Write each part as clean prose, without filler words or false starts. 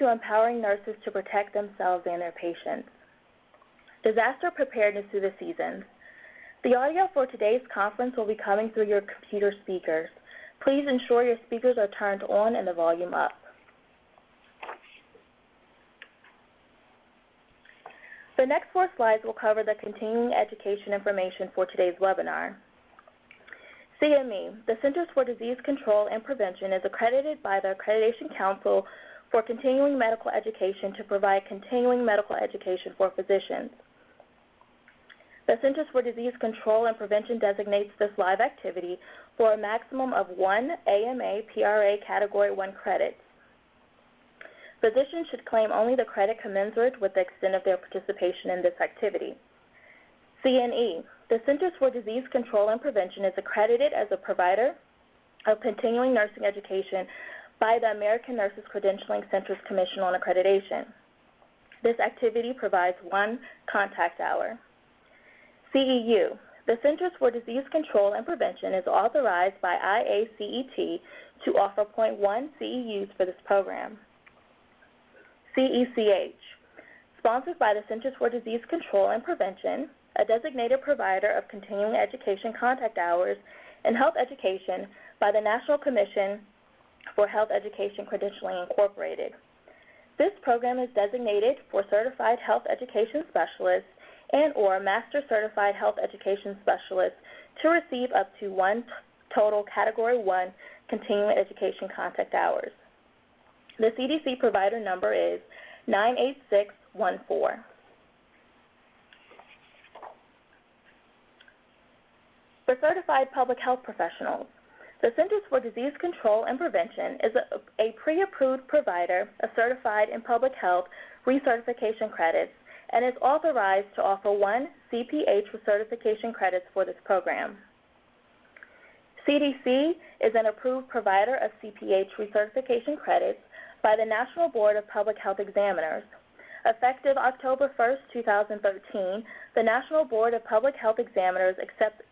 to empowering nurses to protect themselves and their patients. Disaster preparedness through the seasons. The audio for today's conference will be coming through your computer speakers. Please ensure your speakers are turned on and the volume up. The next 4 slides will cover the continuing education information for today's webinar. CME, the Centers for Disease Control and Prevention, is accredited by the Accreditation Council for Continuing Medical Education to provide continuing medical education for physicians. The Centers for Disease Control and Prevention designates this live activity for a maximum of 1 AMA PRA Category 1 credits. Physicians should claim only the credit commensurate with the extent of their participation in this activity. CNE, the Centers for Disease Control and Prevention, is accredited as a provider of continuing nursing education by the American Nurses Credentialing Centers Commission on Accreditation. This activity provides 1 contact hour. CEU, the Centers for Disease Control and Prevention, is authorized by IACET to offer 0.1 CEUs for this program. CECH, sponsored by the Centers for Disease Control and Prevention, a designated provider of continuing education contact hours and health education by the National Commission for Health Education Credentialing Incorporated. This program is designated for Certified Health Education Specialists and or Master Certified Health Education Specialists to receive up to 1 total Category 1 continuing education contact hours. The CDC provider number is 98614. For certified public health professionals, the Centers for Disease Control and Prevention is a pre-approved provider of certified in public health recertification credits and is authorized to offer 1 CPH recertification credits for this program. CDC is an approved provider of CPH recertification credits by the National Board of Public Health Examiners. Effective October 1, 2013, the National Board of Public Health Examiners accepts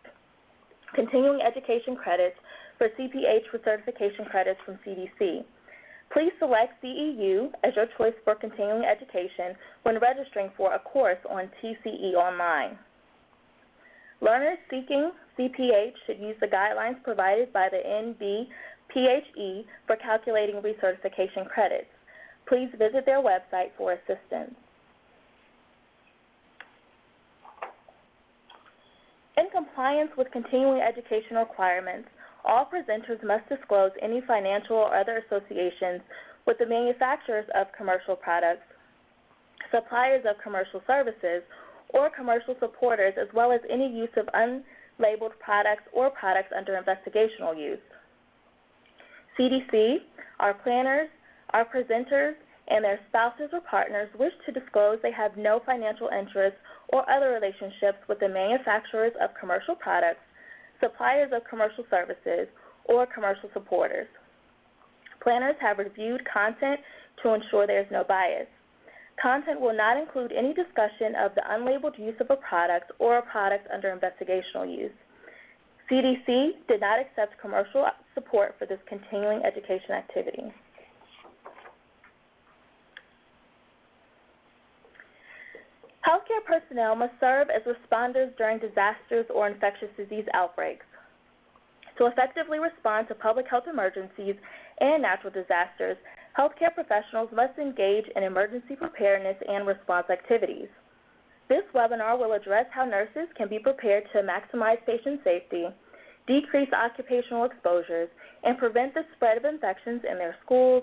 continuing education credits for CPH recertification credits from CDC. Please select CEU as your choice for continuing education when registering for a course on TCE Online. Learners seeking CPH should use the guidelines provided by the NBPHE for calculating recertification credits. Please visit their website for assistance. In compliance with continuing education requirements, all presenters must disclose any financial or other associations with the manufacturers of commercial products, suppliers of commercial services, or commercial supporters, as well as any use of unlabeled products or products under investigational use. CDC, our planners, our presenters, and their spouses or partners wish to disclose they have no financial interest or other relationships with the manufacturers of commercial products, suppliers of commercial services, or commercial supporters. Planners have reviewed content to ensure there is no bias. Content will not include any discussion of the unlabeled use of a product or a product under investigational use. CDC did not accept commercial support for this continuing education activity. Healthcare personnel must serve as responders during disasters or infectious disease outbreaks. To effectively respond to public health emergencies and natural disasters, healthcare professionals must engage in emergency preparedness and response activities. This webinar will address how nurses can be prepared to maximize patient safety, decrease occupational exposures, and prevent the spread of infections in their schools,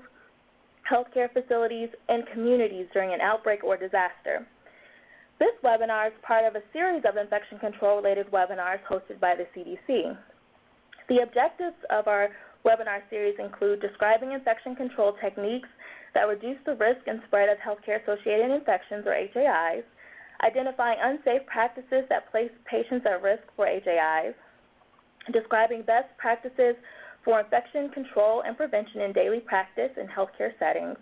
healthcare facilities, and communities during an outbreak or disaster. This webinar is part of a series of infection control-related webinars hosted by the CDC. The objectives of our webinar series include describing infection control techniques that reduce the risk and spread of healthcare-associated infections, or HAIs, identifying unsafe practices that place patients at risk for HAIs, describing best practices for infection control and prevention in daily practice in healthcare settings,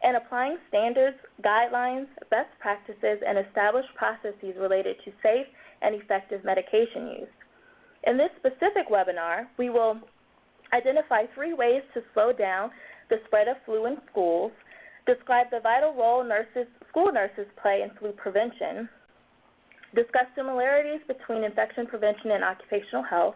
and applying standards, guidelines, best practices, and established processes related to safe and effective medication use. In this specific webinar, we will identify 3 ways to slow down the spread of flu in schools, describe the vital role school nurses play in flu prevention, discuss similarities between infection prevention and occupational health,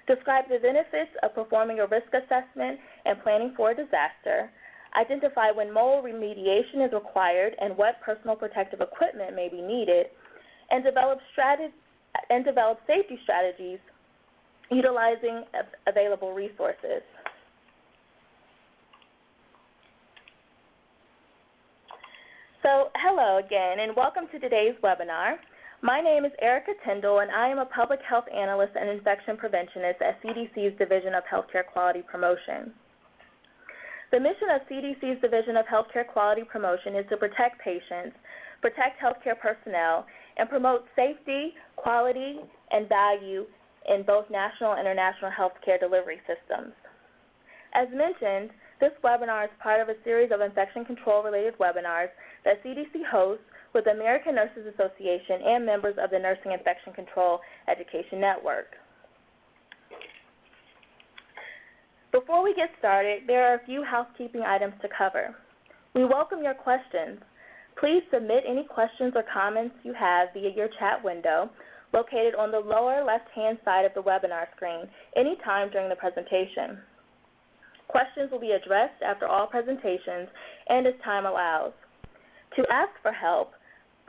describe the benefits of performing a risk assessment and planning for a disaster, identify when mold remediation is required and what personal protective equipment may be needed, and develop safety strategies utilizing available resources. So, hello again, and welcome to today's webinar. My name is Erica Tyndall, and I am a public health analyst and infection preventionist at CDC's Division of Healthcare Quality Promotion. The mission of CDC's Division of Healthcare Quality Promotion is to protect patients, protect healthcare personnel, and promote safety, quality, and value in both national and international healthcare delivery systems. As mentioned, this webinar is part of a series of infection control-related webinars that CDC hosts with the American Nurses Association and members of the Nursing Infection Control Education Network. Before we get started, there are a few housekeeping items to cover. We welcome your questions. Please submit any questions or comments you have via your chat window located on the lower left-hand side of the webinar screen anytime during the presentation. Questions will be addressed after all presentations and as time allows. To ask for help,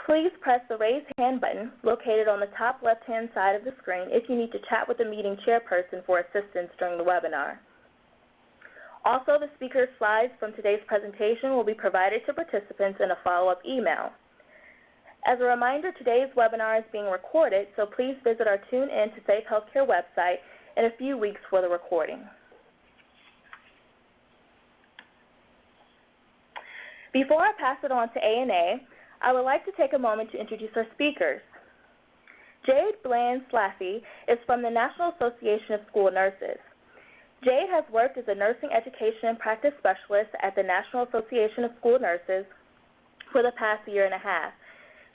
please press the Raise Hand button located on the top left-hand side of the screen if you need to chat with the meeting chairperson for assistance during the webinar. Also, the speaker's slides from today's presentation will be provided to participants in a follow-up email. As a reminder, today's webinar is being recorded, so please visit our Tune In to Safe Healthcare website in a few weeks for the recording. Before I pass it on to ANA, I would like to take a moment to introduce our speakers. Jade Bland-Slaffy is from the National Association of School Nurses. Jade has worked as a nursing education and practice specialist at the National Association of School Nurses for the past year and a half.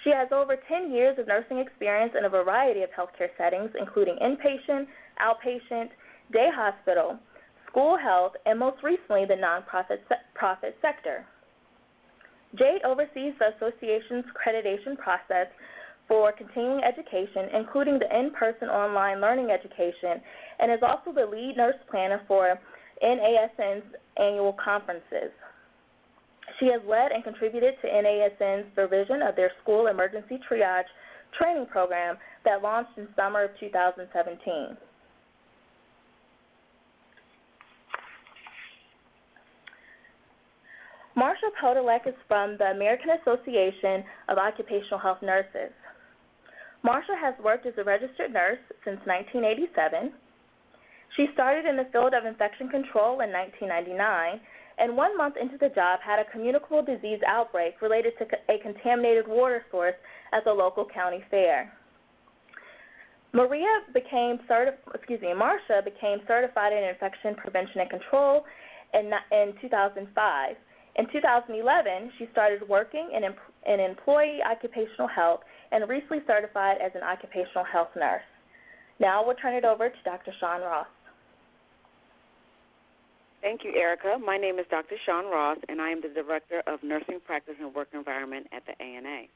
She has over 10 years of nursing experience in a variety of healthcare settings, including inpatient, outpatient, day hospital, school health, and most recently the nonprofit sector. Jade oversees the association's accreditation process for continuing education, including the in-person online learning education, and is also the lead nurse planner for NASN's annual conferences. She has led and contributed to NASN's revision of their school emergency triage training program that launched in summer of 2017. Marsha Podolek is from the American Association of Occupational Health Nurses. Marsha has worked as a registered nurse since 1987. She started in the field of infection control in 1999, and 1 month into the job had a communicable disease outbreak related to a contaminated water source at the local county fair. Marsha became certified in infection prevention and control in 2005. In 2011, she started working in employee occupational health and recently certified as an occupational health nurse. Now we'll turn it over to Dr. Shawn Ross. Thank you, Erica. My name is Dr. Shawn Ross, and I am the Director of Nursing Practice and Work Environment at the ANA.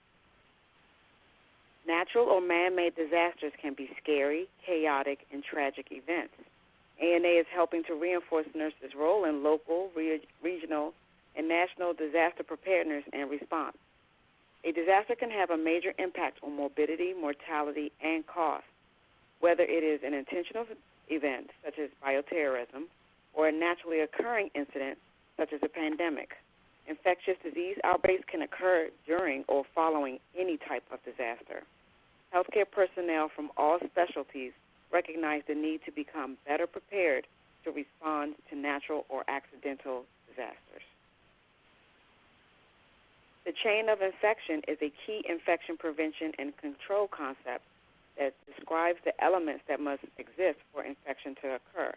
Natural or man-made disasters can be scary, chaotic, and tragic events. ANA is helping to reinforce nurses' role in local, regional, and national disaster preparedness and response. A disaster can have a major impact on morbidity, mortality, and cost, whether it is an intentional event, such as bioterrorism, or a naturally occurring incident, such as a pandemic. Infectious disease outbreaks can occur during or following any type of disaster. Healthcare personnel from all specialties recognize the need to become better prepared to respond to natural or accidental disasters. The chain of infection is a key infection prevention and control concept that describes the elements that must exist for infection to occur.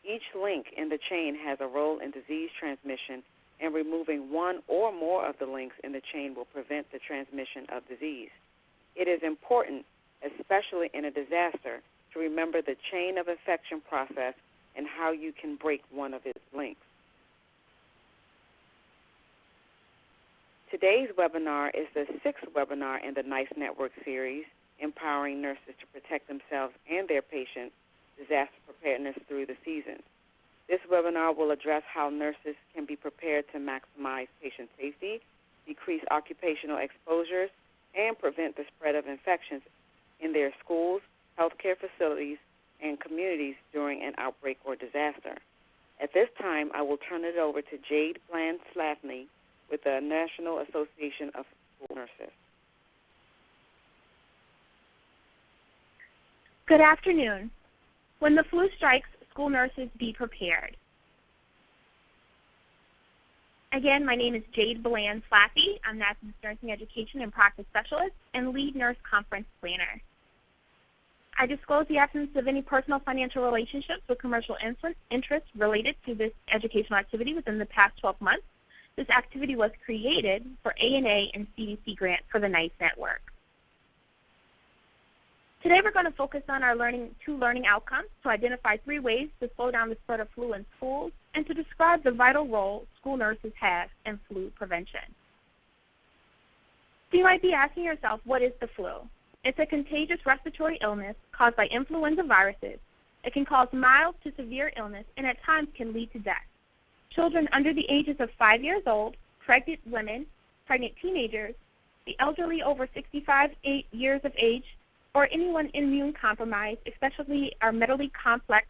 Each link in the chain has a role in disease transmission, and removing one or more of the links in the chain will prevent the transmission of disease. It is important, especially in a disaster, to remember the chain of infection process and how you can break one of its links. Today's webinar is the 6th webinar in the NICE Network series, Empowering Nurses to Protect Themselves and Their Patients, Disaster Preparedness Through the Seasons. This webinar will address how nurses can be prepared to maximize patient safety, decrease occupational exposures, and prevent the spread of infections in their schools, healthcare facilities, and communities during an outbreak or disaster. At this time, I will turn it over to Jade Bland-Slatney with the National Association of School Nurses. Good afternoon. When the flu strikes, school nurses be prepared. Again, my name is Jade Bland-Slatney. I'm National Nursing Education and Practice Specialist and Lead Nurse Conference Planner. I disclose the absence of any personal financial relationships with commercial interests related to this educational activity within the past 12 months. This activity was created for ANA and CDC grant for the NICE network. Today we're going to focus on our two learning outcomes to identify 3 ways to slow down the spread of flu in schools and to describe the vital role school nurses have in flu prevention. So you might be asking yourself, what is the flu? It's a contagious respiratory illness caused by influenza viruses. It can cause mild to severe illness and at times can lead to death. Children under the ages of 5 years old, pregnant women, pregnant teenagers, the elderly over 65 years of age, or anyone immune compromised, especially our medically complex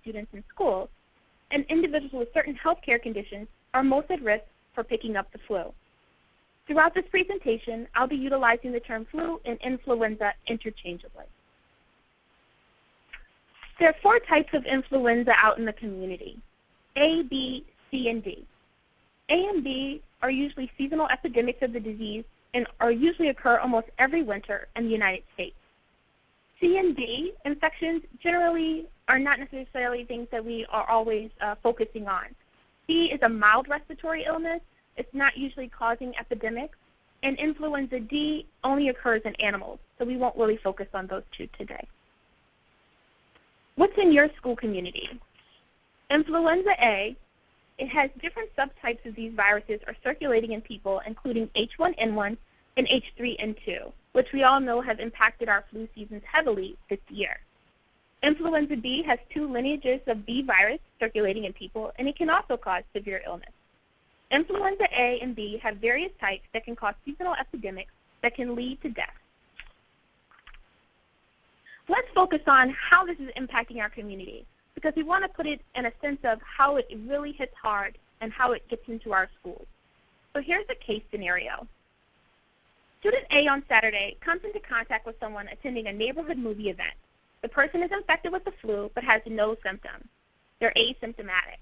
students in schools, and individuals with certain health care conditions are most at risk for picking up the flu. Throughout this presentation, I'll be utilizing the term flu and influenza interchangeably. There are 4 types of influenza out in the community: A, B, C, and D. A and B are usually seasonal epidemics of the disease and usually occur almost every winter in the United States. C and D infections generally are not necessarily things that we are always focusing on. C is a mild respiratory illness. It's not usually causing epidemics. And influenza D only occurs in animals, so we won't really focus on those 2 today. What's in your school community? Influenza A, it has different subtypes of these viruses are circulating in people, including H1N1 and H3N2, which we all know have impacted our flu seasons heavily this year. Influenza B has 2 lineages of B virus circulating in people, and it can also cause severe illness. Influenza A and B have various types that can cause seasonal epidemics that can lead to death. Let's focus on how this is impacting our community, because we want to put it in a sense of how it really hits hard and how it gets into our schools. So here's a case scenario. Student A on Saturday comes into contact with someone attending a neighborhood movie event. The person is infected with the flu but has no symptoms. They're asymptomatic.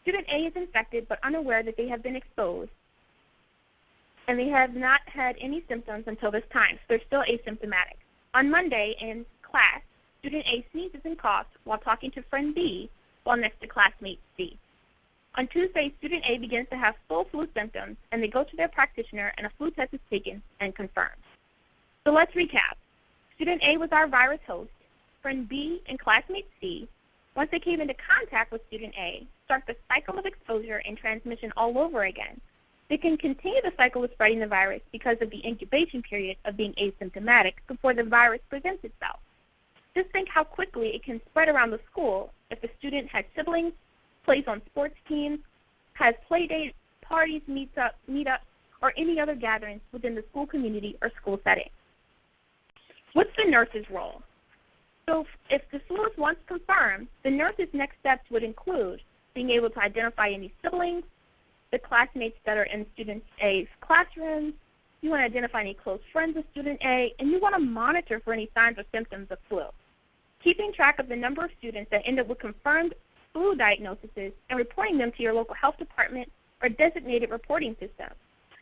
Student A is infected but unaware that they have been exposed, and they have not had any symptoms until this time, so they're still asymptomatic. On Monday in class, Student A sneezes and coughs while talking to friend B while next to classmate C. On Tuesday, Student A begins to have full flu symptoms, and they go to their practitioner, and a flu test is taken and confirmed. So let's recap. Student A was our virus host. Friend B and classmate C, once they came into contact with Student A, start the cycle of exposure and transmission all over again. They can continue the cycle of spreading the virus because of the incubation period of being asymptomatic before the virus presents itself. Just think how quickly it can spread around the school if a student has siblings, plays on sports teams, has play dates, parties, meetups, or any other gatherings within the school community or school setting. What's the nurse's role? So if the flu is once confirmed, the nurse's next steps would include being able to identify any siblings, the classmates that are in Student A's classroom. You want to identify any close friends of Student A, and you want to monitor for any signs or symptoms of flu. Keeping track of the number of students that end up with confirmed flu diagnoses and reporting them to your local health department or designated reporting system.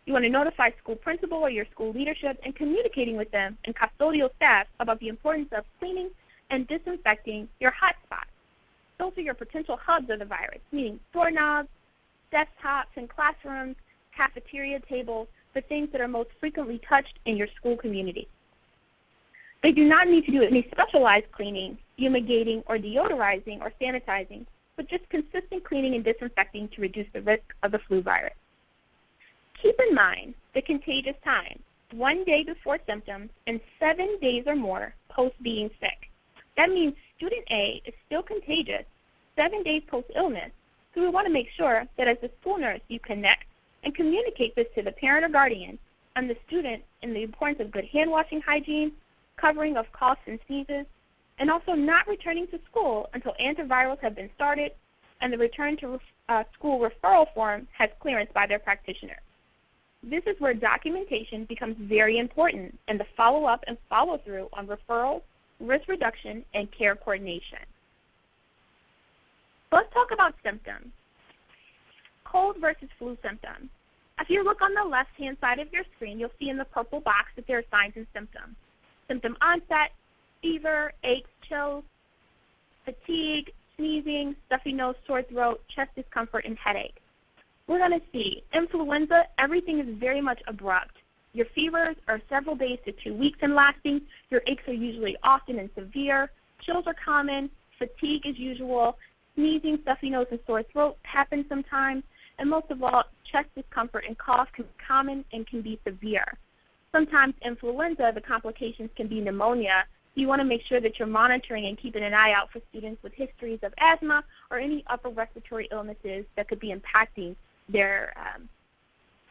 You want to notify school principal or your school leadership and communicating with them and custodial staff about the importance of cleaning and disinfecting your hotspots. Those are your potential hubs of the virus, meaning doorknobs, desktops and classrooms, cafeteria tables, the things that are most frequently touched in your school community. They do not need to do any specialized cleaning, fumigating, or deodorizing or sanitizing, but just consistent cleaning and disinfecting to reduce the risk of the flu virus. Keep in mind the contagious time, 1 day before symptoms and 7 days or more post being sick. That means student A is still contagious 7 days post-illness, so we want to make sure that as a school nurse you connect and communicate this to the parent or guardian and the student in the importance of good hand-washing hygiene, covering of coughs and sneezes, and also not returning to school until antivirals have been started and the return to school referral form has clearance by their practitioner. This is where documentation becomes very important and the follow-up and follow-through on referrals, risk reduction, and care coordination. Let's talk about symptoms. Cold versus flu symptoms. If you look on the left-hand side of your screen, you'll see in the purple box that there are signs and symptoms. Symptom onset, fever, aches, chills, fatigue, sneezing, stuffy nose, sore throat, chest discomfort, and headache. We're going to see influenza, everything is very much abrupt. Your fevers are several days to 2 weeks in lasting. Your aches are usually often and severe. Chills are common. Fatigue is usual. Sneezing, stuffy nose, and sore throat happen sometimes. And most of all, chest discomfort and cough can be common and can be severe. Sometimes influenza, the complications can be pneumonia. You want to make sure that you're monitoring and keeping an eye out for students with histories of asthma or any upper respiratory illnesses that could be impacting their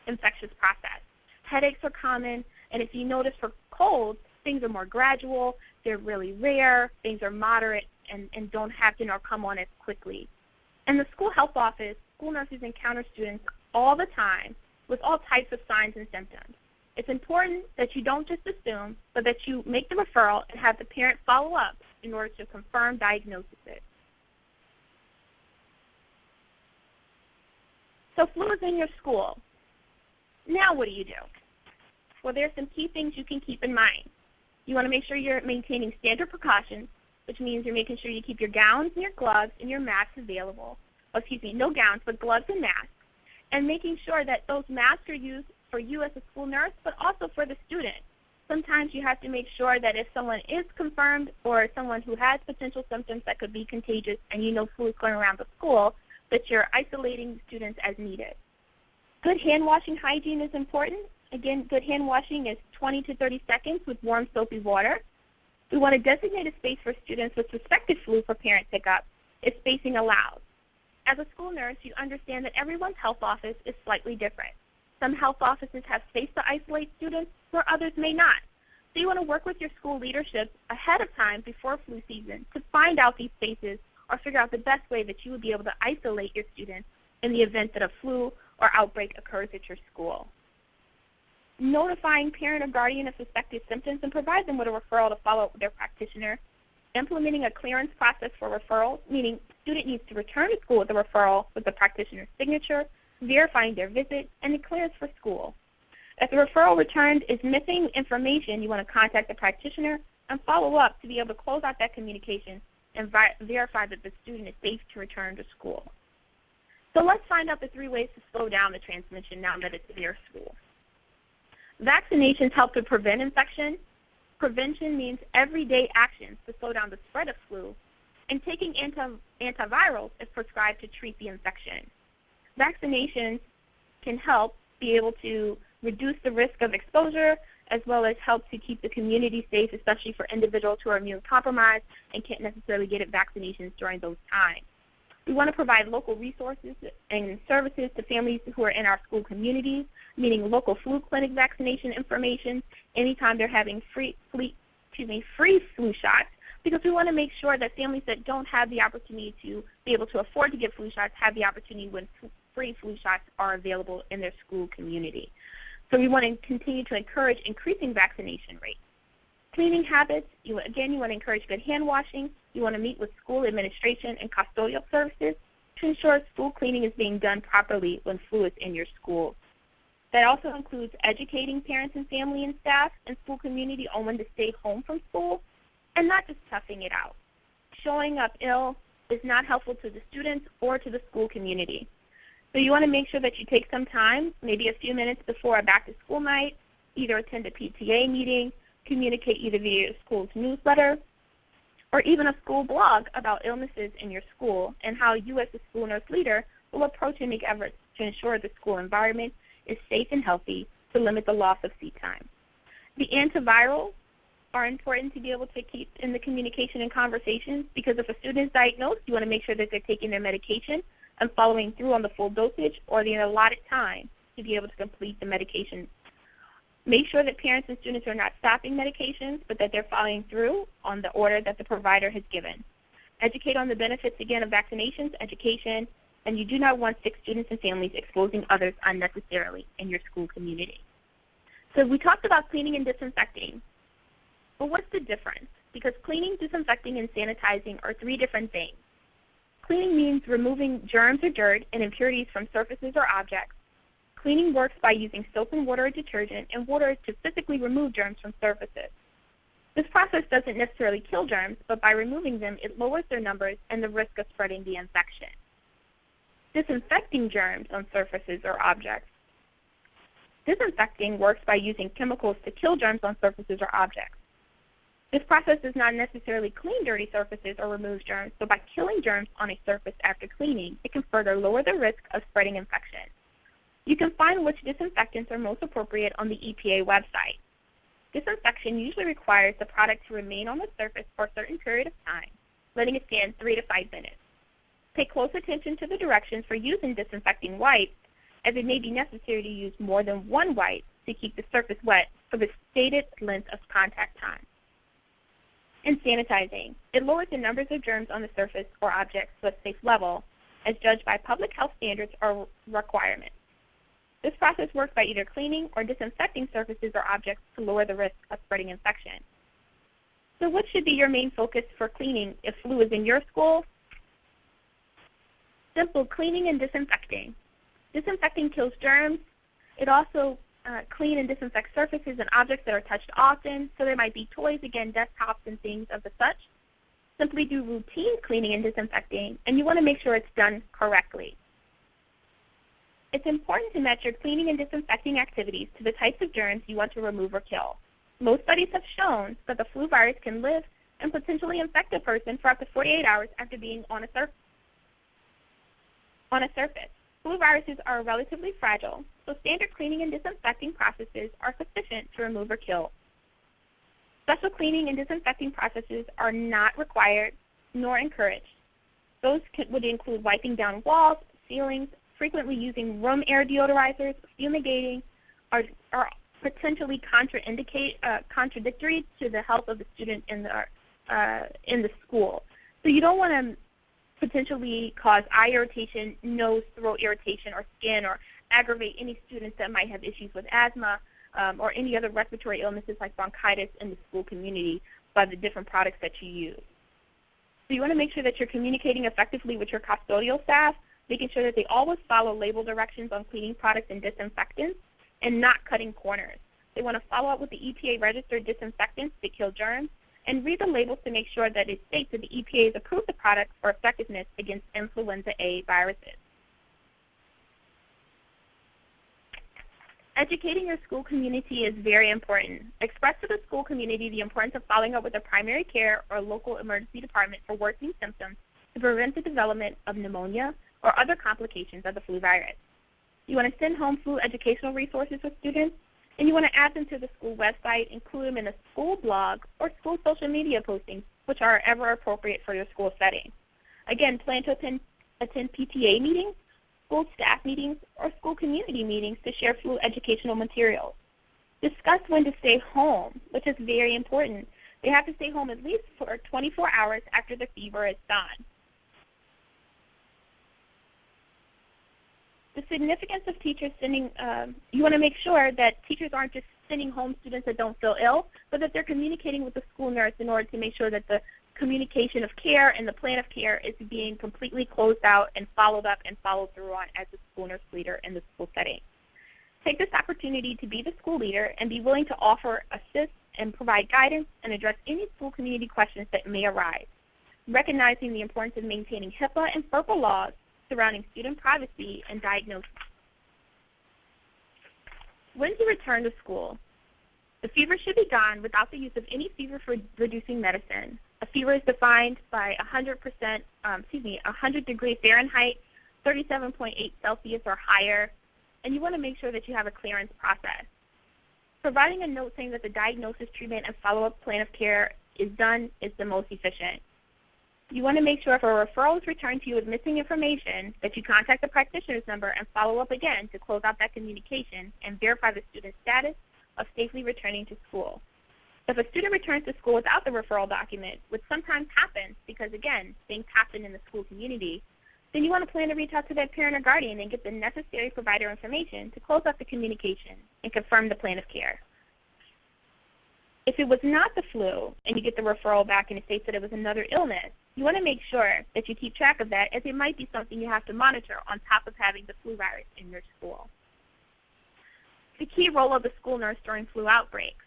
infectious process. Headaches are common, and if you notice for colds, things are more gradual, they're really rare, things are moderate, and don't happen or come on as quickly. In the school health office, school nurses encounter students all the time with all types of signs and symptoms. It's important that you don't just assume, but that you make the referral and have the parent follow up in order to confirm diagnosis. So flu is in your school. Now what do you do? Well, there's some key things you can keep in mind. You want to make sure you're maintaining standard precautions, which means you're making sure you keep your gowns and your gloves and your masks available. Oh, excuse me, no gowns, but gloves and masks. And making sure that those masks are used for you as a school nurse, but also for the student. Sometimes you have to make sure that if someone is confirmed or someone who has potential symptoms that could be contagious and you know flu is going around the school, that you're isolating students as needed. Good hand washing hygiene is important. Again, good hand washing is 20 to 30 seconds with warm soapy water. We want to designate a space for students with suspected flu for parent pickup if spacing allows. As a school nurse, you understand that everyone's health office is slightly different. Some health offices have space to isolate students where others may not. So you want to work with your school leadership ahead of time before flu season to find out these spaces or figure out the best way that you would be able to isolate your students in the event that a flu or outbreak occurs at your school. Notifying parent or guardian of suspected symptoms and provide them with a referral to follow up with their practitioner. Implementing a clearance process for referrals, meaning the student needs to return to school with a referral with the practitioner's signature, verifying their visit, and a clearance for school. If the referral returned is missing information, you want to contact the practitioner and follow up to be able to close out that communication and verify that the student is safe to return to school. So let's find out the 3 ways to slow down the transmission now that it's near school. Vaccinations help to prevent infection. Prevention means everyday actions to slow down the spread of flu, and taking antivirals if prescribed to treat the infection. Vaccinations can help be able to reduce the risk of exposure as well as help to keep the community safe, especially for individuals who are immune compromised and can't necessarily get vaccinations during those times. We want to provide local resources and services to families who are in our school communities, meaning local flu clinic vaccination information anytime they're having free flu shots, because we want to make sure that families that don't have the opportunity to be able to afford to get flu shots have the opportunity when free flu shots are available in their school community. So we want to continue to encourage increasing vaccination rates. Cleaning habits, you want to encourage good hand washing. You want to meet with school administration and custodial services to ensure school cleaning is being done properly when flu is in your school. That also includes educating parents and family and staff and school community on when to stay home from school and not just toughing it out. Showing up ill is not helpful to the students or to the school community. So you want to make sure that you take some time, maybe a few minutes before a back-to-school night, either attend a PTA meeting, communicate either via your school's newsletter, or even a school blog about illnesses in your school and how you as a school nurse leader will approach and make efforts to ensure the school environment is safe and healthy to limit the loss of seat time. The antivirals are important to be able to keep in the communication and conversations, because if a student is diagnosed, you want to make sure that they're taking their medication and following through on the full dosage or the allotted time to be able to complete the medication. Make sure that parents and students are not stopping medications, but that they're following through on the order that the provider has given. Educate on the benefits, again, of vaccinations, education, and you do not want sick students and families exposing others unnecessarily in your school community. So we talked about cleaning and disinfecting, but what's the difference? Because cleaning, disinfecting, and sanitizing are three different things. Cleaning means removing germs or dirt and impurities from surfaces or objects. Cleaning works by using soap and water or detergent and water to physically remove germs from surfaces. This process doesn't necessarily kill germs, but by removing them, it lowers their numbers and the risk of spreading the infection. Disinfecting germs on surfaces or objects. Disinfecting works by using chemicals to kill germs on surfaces or objects. This process does not necessarily clean dirty surfaces or remove germs, but by killing germs on a surface after cleaning, it can further lower the risk of spreading infection. You can find which disinfectants are most appropriate on the EPA website. Disinfection usually requires the product to remain on the surface for a certain period of time, letting it stand 3 to 5 minutes. Pay close attention to the directions for using disinfecting wipes, as it may be necessary to use more than one wipe to keep the surface wet for the stated length of contact time. And sanitizing. It lowers the numbers of germs on the surface or objects to a safe level, as judged by public health standards or requirements. This process works by either cleaning or disinfecting surfaces or objects to lower the risk of spreading infection. So what should be your main focus for cleaning if flu is in your school? Simple cleaning and disinfecting. Disinfecting kills germs. It also clean and disinfect surfaces and objects that are touched often. So there might be toys, again, desktops and things of the such. Simply do routine cleaning and disinfecting, and you want to make sure it's done correctly. It's important to match your cleaning and disinfecting activities to the types of germs you want to remove or kill. Most studies have shown that the flu virus can live and potentially infect a person for up to 48 hours after being on a surface. Flu viruses are relatively fragile, so standard cleaning and disinfecting processes are sufficient to remove or kill. Special cleaning and disinfecting processes are not required nor encouraged. Those would include wiping down walls, ceilings, frequently using room air deodorizers, fumigating, are potentially contradictory to the health of the student in the school. So you don't want to potentially cause eye irritation, nose, throat irritation, or skin, or aggravate any students that might have issues with asthma or any other respiratory illnesses like bronchitis in the school community by the different products that you use. So you want to make sure that you're communicating effectively with your custodial staff, making sure that they always follow label directions on cleaning products and disinfectants and not cutting corners. They want to follow up with the EPA-registered disinfectants to kill germs, and read the labels to make sure that it states that the EPA has approved the product for effectiveness against influenza A viruses. Educating your school community is very important. Express to the school community the importance of following up with a primary care or local emergency department for worsening symptoms to prevent the development of pneumonia or other complications of the flu virus. You want to send home flu educational resources with students, and you want to add them to the school website, include them in a school blog or school social media postings, which are ever appropriate for your school setting. Again, plan to attend PTA meetings, school staff meetings, or school community meetings to share flu educational materials. Discuss when to stay home, which is very important. They have to stay home at least for 24 hours after the fever is gone. The significance of teachers sending, you want to make sure that teachers aren't just sending home students that don't feel ill, but that they're communicating with the school nurse in order to make sure that the communication of care and the plan of care is being completely closed out and followed up and followed through on as the school nurse leader in the school setting. Take this opportunity to be the school leader and be willing to offer, assist, and provide guidance and address any school community questions that may arise, recognizing the importance of maintaining HIPAA and FERPA laws surrounding student privacy and diagnosis. When to return to school? The fever should be gone without the use of any fever-reducing medicine. A fever is defined by 100 degrees Fahrenheit, 37.8 Celsius or higher, and you want to make sure that you have a clearance process. Providing a note saying that the diagnosis, treatment, and follow-up plan of care is done is the most efficient. You want to make sure if a referral is returned to you with missing information that you contact the practitioner's number and follow up again to close out that communication and verify the student's status of safely returning to school. If a student returns to school without the referral document, which sometimes happens because, again, things happen in the school community, then you want to plan to reach out to that parent or guardian and get the necessary provider information to close out the communication and confirm the plan of care. If it was not the flu and you get the referral back and it states that it was another illness, you want to make sure that you keep track of that, as it might be something you have to monitor on top of having the flu virus in your school. The key role of the school nurse during flu outbreaks.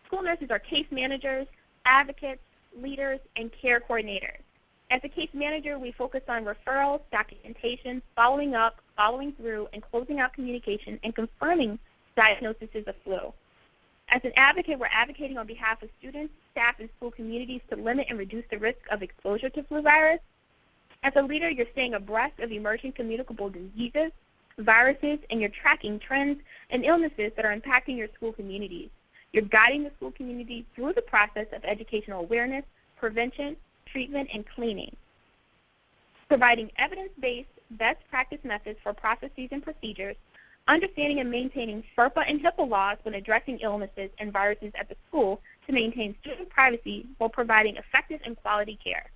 School nurses are case managers, advocates, leaders, and care coordinators. As a case manager, we focus on referrals, documentation, following up, following through, and closing out communication and confirming diagnoses of flu. As an advocate, we're advocating on behalf of students, staff, and school communities to limit and reduce the risk of exposure to flu virus. As a leader, you're staying abreast of emerging communicable diseases, viruses, and you're tracking trends and illnesses that are impacting your school communities. You're guiding the school community through the process of educational awareness, prevention, treatment, and cleaning. Providing evidence-based best practice methods for processes and procedures, understanding and maintaining FERPA and HIPAA laws when addressing illnesses and viruses at the school to maintain student privacy while providing effective and quality care.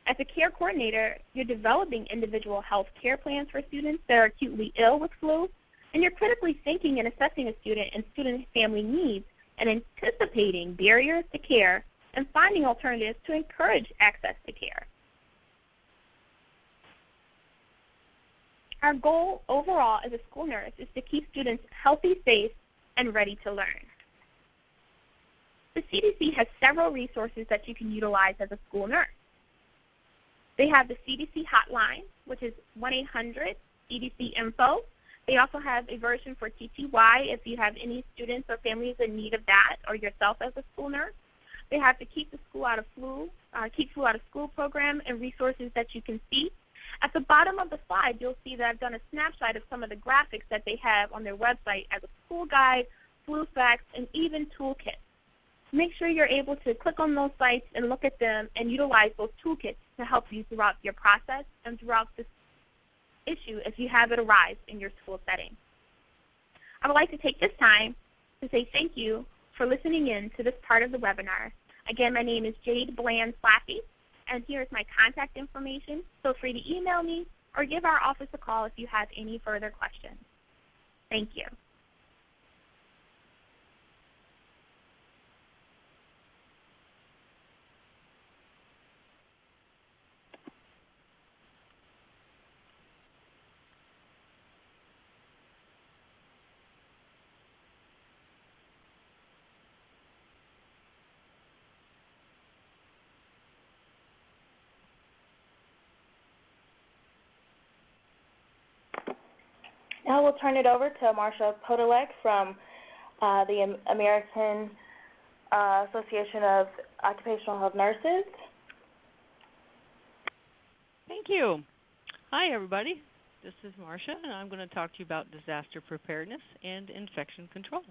As a care coordinator, you're developing individual health care plans for students that are acutely ill with flu, and you're critically thinking and assessing a student and student family needs and anticipating barriers to care and finding alternatives to encourage access to care. Our goal overall as a school nurse is to keep students healthy, safe, and ready to learn. The CDC has several resources that you can utilize as a school nurse. They have the CDC hotline, which is 1-800-CDC-INFO. They also have a version for TTY if you have any students or families in need of that, or yourself as a school nurse. They have the Keep Flu Out of School program and resources that you can see. At the bottom of the slide, you'll see that I've done a snapshot of some of the graphics that they have on their website as a school guide, flu facts, and even toolkits. Make sure you're able to click on those sites and look at them and utilize those toolkits to help you throughout your process and throughout this issue if you have it arise in your school setting. I would like to take this time to say thank you for listening in to this part of the webinar. Again, my name is Jade Bland-Slaffy, and here is my contact information. Feel free to email me or give our office a call if you have any further questions. Thank you. Now we'll turn it over to Marsha Podolek from the American Association of Occupational Health Nurses. Thank you. Hi, everybody. This is Marsha, and I'm going to talk to you about disaster preparedness and infection control.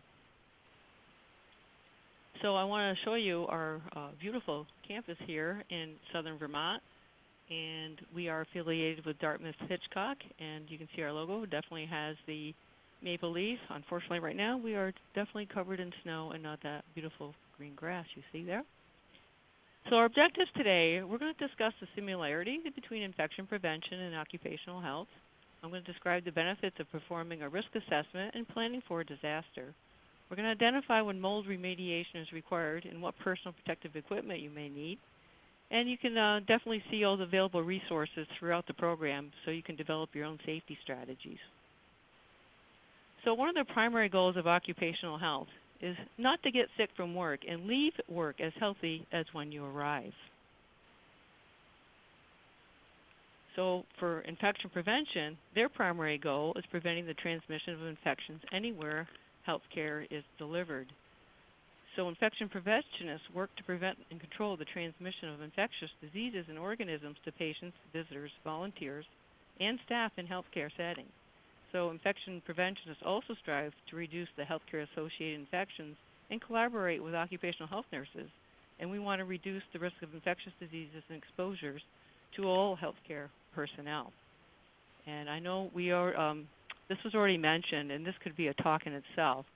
So I want to show you our beautiful campus here in southern Vermont. And we are affiliated with Dartmouth-Hitchcock, and you can see our logo definitely has the maple leaf. Unfortunately, right now we are definitely covered in snow and not that beautiful green grass you see there. So our objectives today, we're going to discuss the similarity between infection prevention and occupational health. I'm going to describe the benefits of performing a risk assessment and planning for a disaster. We're going to identify when mold remediation is required and what personal protective equipment you may need. And you can definitely see all the available resources throughout the program so you can develop your own safety strategies. So one of the primary goals of occupational health is not to get sick from work and leave work as healthy as when you arrive. So for infection prevention, their primary goal is preventing the transmission of infections anywhere healthcare is delivered. So infection preventionists work to prevent and control the transmission of infectious diseases and organisms to patients, visitors, volunteers, and staff in healthcare settings. So infection preventionists also strive to reduce the healthcare-associated infections and collaborate with occupational health nurses. And we want to reduce the risk of infectious diseases and exposures to all healthcare personnel. And I know we are, this was already mentioned, and this could be a talk in itself,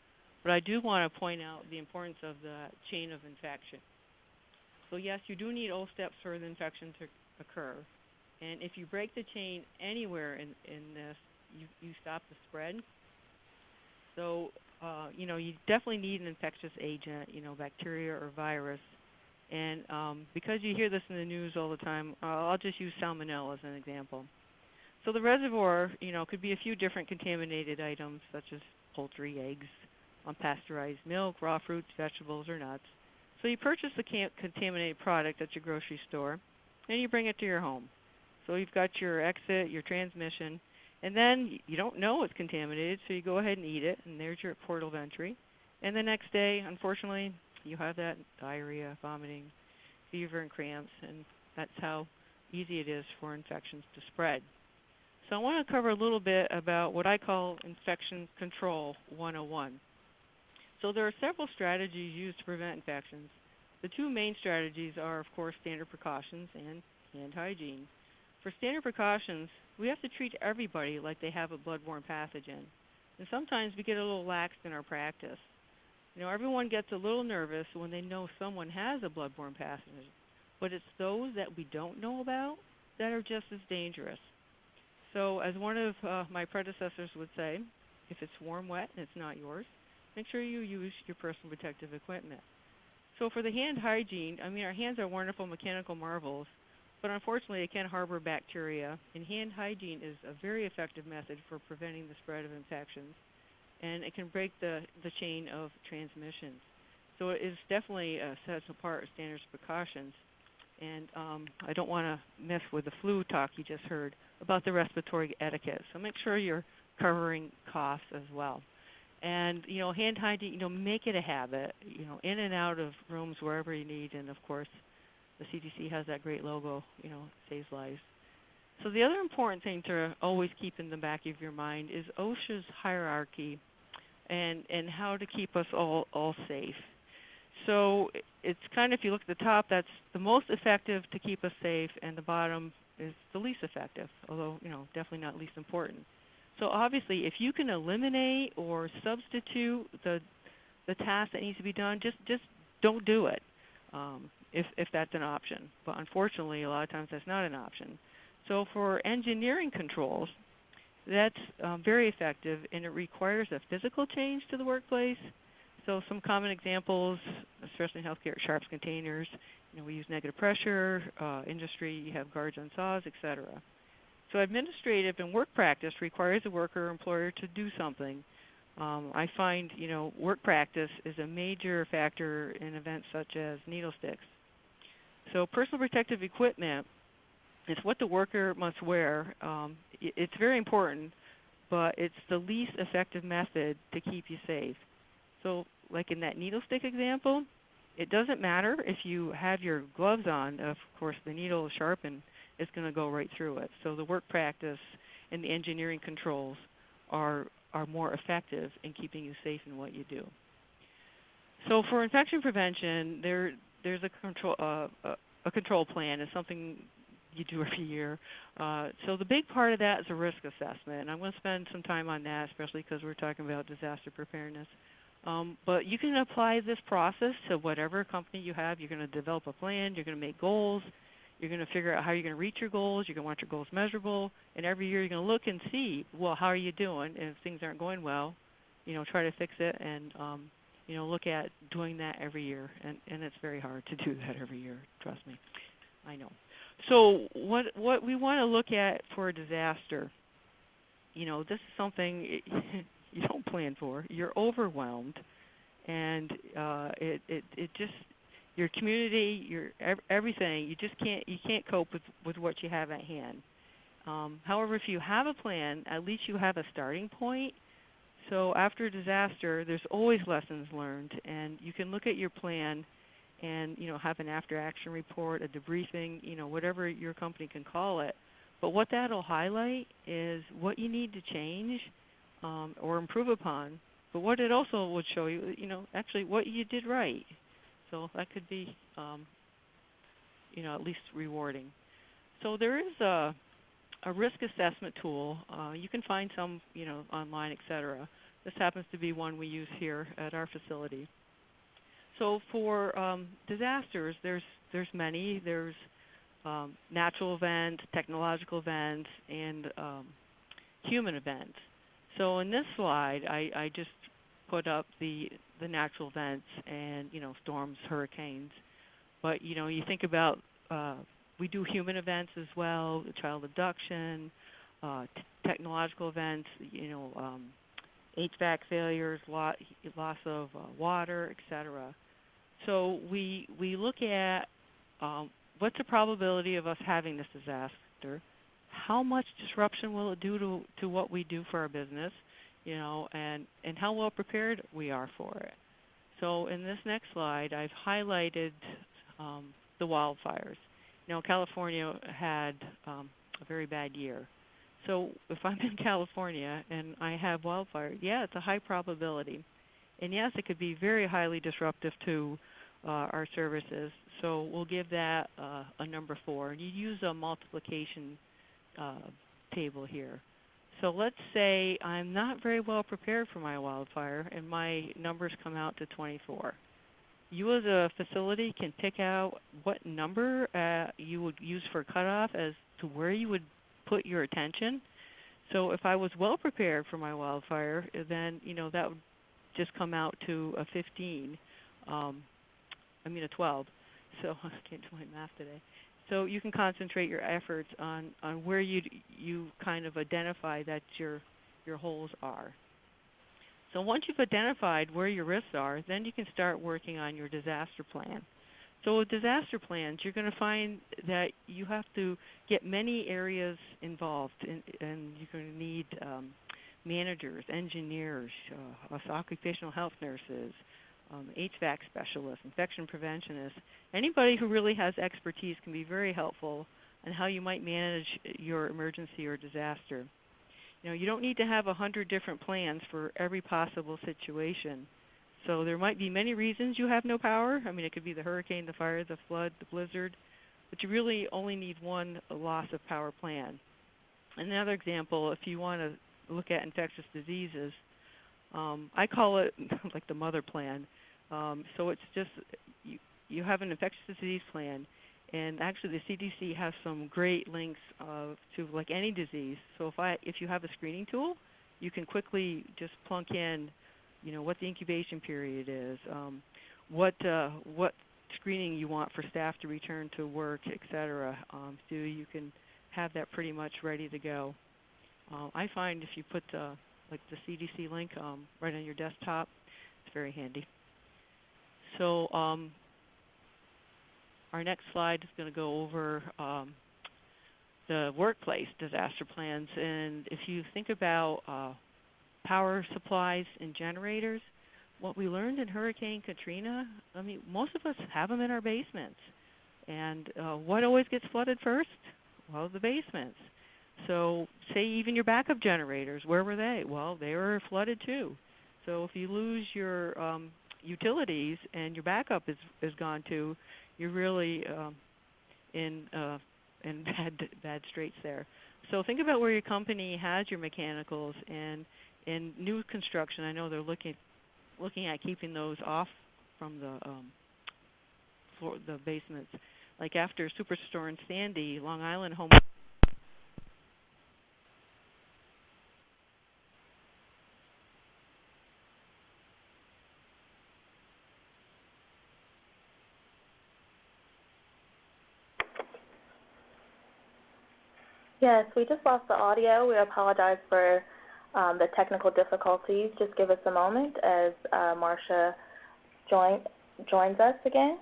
but I do want to point out the importance of the chain of infection. So yes, you do need all steps for the infection to occur. And if you break the chain anywhere in this, you stop the spread. So, you definitely need an infectious agent, bacteria or virus. And because you hear this in the news all the time, I'll just use salmonella as an example. So the reservoir, could be a few different contaminated items such as poultry, eggs, unpasteurized milk, raw fruits, vegetables, or nuts. So you purchase the contaminated product at your grocery store, and you bring it to your home. So you've got your exit, your transmission, and then you don't know it's contaminated, so you go ahead and eat it, and there's your port of entry. And the next day, unfortunately, you have that diarrhea, vomiting, fever, and cramps, and that's how easy it is for infections to spread. So I want to cover a little bit about what I call infection control 101. So there are several strategies used to prevent infections. The two main strategies are, of course, standard precautions and hand hygiene. For standard precautions, we have to treat everybody like they have a bloodborne pathogen. And sometimes we get a little lax in our practice. Everyone gets a little nervous when they know someone has a bloodborne pathogen, but it's those that we don't know about that are just as dangerous. So as one of my predecessors would say, if it's warm, wet, and it's not yours, make sure you use your personal protective equipment. So for the hand hygiene, our hands are wonderful mechanical marvels, but unfortunately it can harbor bacteria, and hand hygiene is a very effective method for preventing the spread of infections, and it can break the chain of transmissions. So it is definitely sets apart standards precautions. And I don't want to mess with the flu talk you just heard about the respiratory etiquette. So make sure you're covering coughs as well. And, hand hygiene, make it a habit, in and out of rooms wherever you need. And, of course, the CDC has that great logo, saves lives. So the other important thing to always keep in the back of your mind is OSHA's hierarchy and how to keep us all safe. So it's kind of, if you look at the top, that's the most effective to keep us safe, and the bottom is the least effective, although, definitely not least important. So obviously, if you can eliminate or substitute the task that needs to be done, just don't do it if that's an option. But unfortunately, a lot of times that's not an option. So for engineering controls, that's very effective, and it requires a physical change to the workplace. So some common examples, especially in healthcare, sharps containers. We use negative pressure. Industry, you have guards on saws, etc. So administrative and work practice requires a worker or employer to do something. I find, work practice is a major factor in events such as needle sticks. So personal protective equipment is what the worker must wear. It's very important, but it's the least effective method to keep you safe. So like in that needle stick example, it doesn't matter if you have your gloves on. Of course, the needle is sharp and it's going to go right through it. So the work practice and the engineering controls are more effective in keeping you safe in what you do. So for infection prevention, there's a control plan. It's something you do every year. So the big part of that is a risk assessment, and I'm going to spend some time on that, especially because we're talking about disaster preparedness. But you can apply this process to whatever company you have. You're going to develop a plan. You're going to make goals. You're going to figure out how you're going to reach your goals. You're going to want your goals measurable. And every year you're going to look and see, well, how are you doing? And if things aren't going well, try to fix it and, look at doing that every year. And it's very hard to do that every year, trust me. I know. So what we want to look at for a disaster, this is something you don't plan for. You're overwhelmed, and it just, your community, your everything, you can't cope with what you have at hand. However, if you have a plan, at least you have a starting point. So after a disaster, there's always lessons learned, and you can look at your plan and have an after-action report, a debriefing, whatever your company can call it. But what that'll highlight is what you need to change or improve upon. But what it also would show you, actually what you did right. So that could be, at least rewarding. So there is a risk assessment tool. You can find some, online, etc. This happens to be one we use here at our facility. So for disasters, there's many. There's natural events, technological events, and human events. So in this slide, I just put up the natural events and storms, hurricanes. But you think about we do human events as well, child abduction, technological events, HVAC failures, loss of water, etc. So we look at what's the probability of us having this disaster? How much disruption will it do to what we do for our business? And how well prepared we are for it. So in this next slide, I've highlighted the wildfires. California had a very bad year. So if I'm in California and I have wildfire, yeah, it's a high probability. And yes, it could be very highly disruptive to our services. So we'll give that a number 4. And you use a multiplication table here. So let's say I'm not very well prepared for my wildfire and my numbers come out to 24. You as a facility can pick out what number you would use for cutoff as to where you would put your attention. So if I was well prepared for my wildfire, then that would just come out to a 15. A 12. So I can't do my math today. So you can concentrate your efforts on where you kind of identify that your holes are. So once you've identified where your risks are, then you can start working on your disaster plan. So with disaster plans, you're going to find that you have to get many areas involved, and you're going to need managers, engineers, occupational health nurses, HVAC specialists, infection preventionists. Anybody who really has expertise can be very helpful in how you might manage your emergency or disaster. You don't need to have 100 different plans for every possible situation. So there might be many reasons you have no power. It could be the hurricane, the fire, the flood, the blizzard, but you really only need one loss of power plan. Another example, if you want to look at infectious diseases, I call it like the mother plan. So it's just you have an infectious disease plan, and actually the CDC has some great links to like any disease. So if you have a screening tool, you can quickly just plunk in, what the incubation period is, what screening you want for staff to return to work, etc. So you can have that pretty much ready to go. I find if you put like the CDC link right on your desktop, it's very handy. So our next slide is going to go over the workplace disaster plans. And if you think about power supplies and generators, what we learned in Hurricane Katrina, most of us have them in our basements. And what always gets flooded first? Well, the basements. So say even your backup generators, where were they? Well, they were flooded too. So if you lose your utilities and your backup is gone too, you're really in bad straits there. So think about where your company has your mechanicals, and in new construction, I know they're looking at keeping those off from the basements. Like after Superstorm Sandy, Long Island home. Yes, we just lost the audio. We apologize for the technical difficulties. Just give us a moment as Marcia joins us again.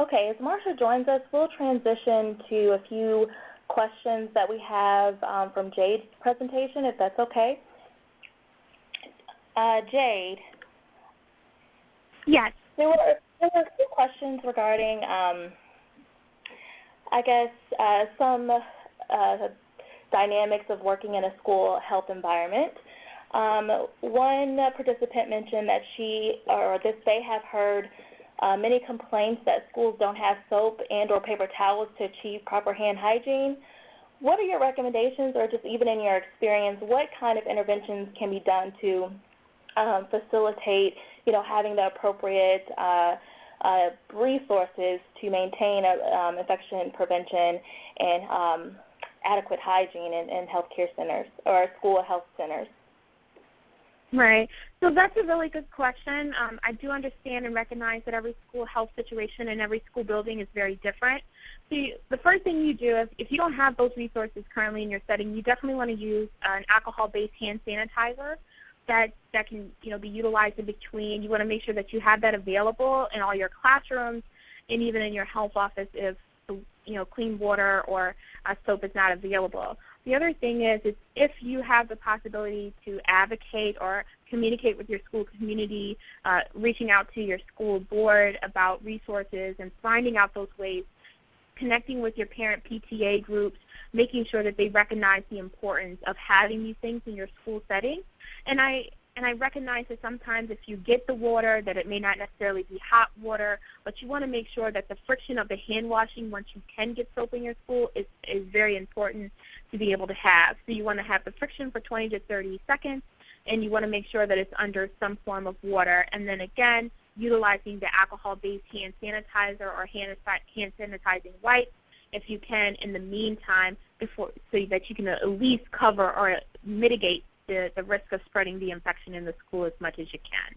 Okay, as Marsha joins us, we'll transition to a few questions that we have from Jade's presentation, if that's okay. Jade. Yes. There were a few questions regarding, some dynamics of working in a school health environment. One participant mentioned that they have heard many complaints that schools don't have soap and or paper towels to achieve proper hand hygiene. What are your recommendations, or just even in your experience, what kind of interventions can be done to facilitate, having the appropriate resources to maintain infection prevention and adequate hygiene in healthcare centers or school health centers? Right. So that's a really good question. I do understand and recognize that every school health situation and every school building is very different. So the first thing you do, if you don't have those resources currently in your setting, you definitely want to use an alcohol-based hand sanitizer that can be utilized in between. You want to make sure that you have that available in all your classrooms and even in your health office if clean water or soap is not available. The other thing is if you have the possibility to advocate or communicate with your school community, reaching out to your school board about resources and finding out those ways, connecting with your parent PTA groups, making sure that they recognize the importance of having these things in your school setting. And I recognize that sometimes if you get the water, that it may not necessarily be hot water, but you want to make sure that the friction of the hand washing once you can get soap in your school is very important to be able to have. So you want to have the friction for 20 to 30 seconds, and you want to make sure that it's under some form of water. And then again, utilizing the alcohol-based hand sanitizer or hand sanitizing wipes if you can in the meantime so that you can at least cover or mitigate the risk of spreading the infection in the school as much as you can.